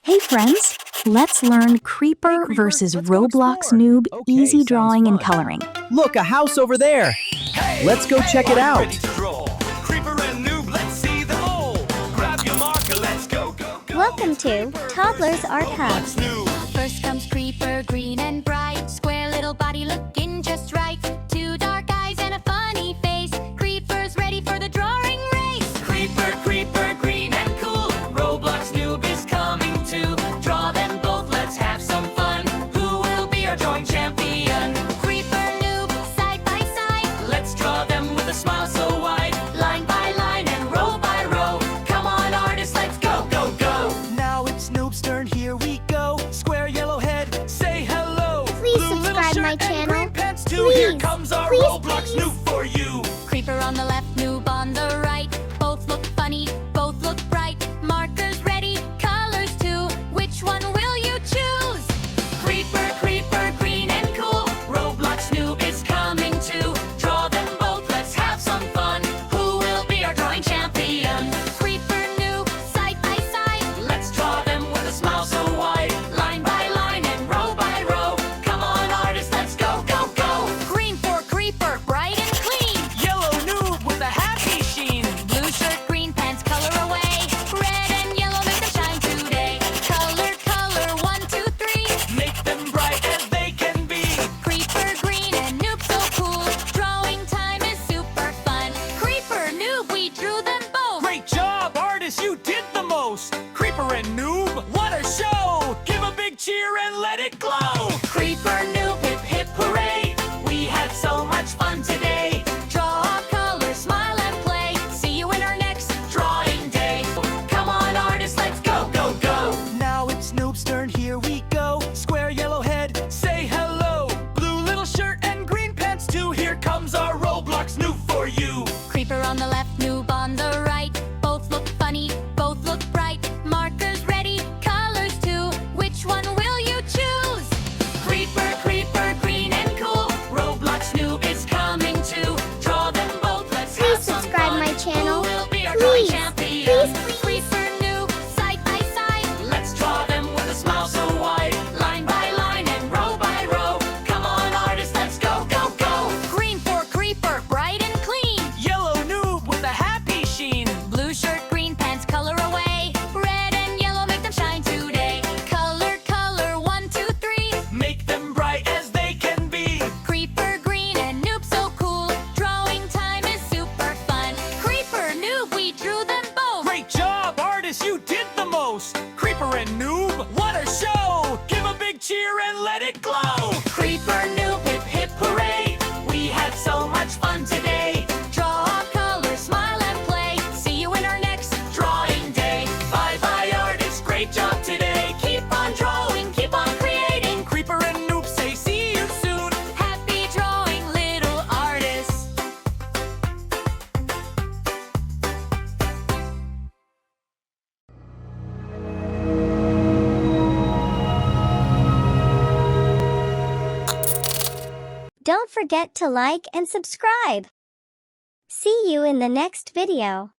Hey friends, let's learn Creeper versus Roblox Noob easy drawing and coloring. Look, a house over there. Let's go check it out. Welcome to Toddlers Art Hub. First comes Creeper, green and bright, square little body looking just right, two dark eyes and a funny face. Creeper's ready for the drawing race. Creeper, creeper, green and cool, Roblox Noob is coming too. Draw them both, let's have some fun. Who will be our drawing champion? Creeper, Noob, side by side, let's draw them with a smile so wide. Line by line and row by row. Come on artists, let's go, go, go. Now it's Noob's turn, here we go. Square yellow head, say hello. Please Blue subscribe little my shirt channel. and green pants too. Please, Here comes our please, Roblox please. Noob for you. Creeper on the left, Noob on the right. Both look funny, both look bright. Markers ready, colors too. Which one will you choose? Creeper, creeper, green and cool, Roblox Noob is coming too. Draw them both, let's have some fun. Who will be our drawing champion? Creeper, Noob, side by side, let's draw them with a smile so wide. Line by line and row by row. Come on artists, let's go, go, go. Green for creeper, bright and clean. Yellow Noob with a happy sheen. Blue shirt, green pants, color away. Red and yellow make them shine today. Color, color, 1, 2, 3. Make them bright as they can be. Creeper, green and Noob so cool. Drawing time is super fun. Creeper, Noob, we drew them both. Great job, artist, you did the most. Creeper and Noob, what a show. Give a big cheer and let it glow. Creeper, Noob, hip hip hooray. We had so much fun today. Draw, color, smile and play. See you in our next drawing day. Come on artists, let's go, go, go. Now it's Noob's turn, here we go. Square yellow head, say hello. Blue little shirt and green pants too. Here comes our Roblox Noob for you. Creeper on the left, Noob on the right. Both look funny, both look bright. Markers ready, colors too. Which one will you choose? Creeper, creeper, green and cool, Roblox Noob is coming too. Draw them both, let's Please have some subscribe fun. my channel. Who will be our Please, drawing champion? please, Creeper, Noob, side by side, let's draw them with a smile so wide. Line by line and row by row. Come on artists, let's go, go, go. Green for creeper, bright and clean. Yellow Noob with a happy sheen. Blue shirt, green pants, color away. Red and yellow make them shine today. Color, color, 1, 2, 3. Make them bright as they can be. Creeper, green and Noob so cool. Drawing time is super fun. Creeper, Noob, we drew them both. Great job, artist, you did the most. Creeper and Noob, what a show. Give a big cheer and let it glow. Creeper, Noob, hip hip hooray. We had so much fun today. Draw, color, smile and play. See you in our next drawing day. Bye bye, artist, great job today. Keep on drawing, keep on creating. Creeper and Noob say see you soon. Happy drawing, little artists. Don't forget to like and subscribe. See you in the next video.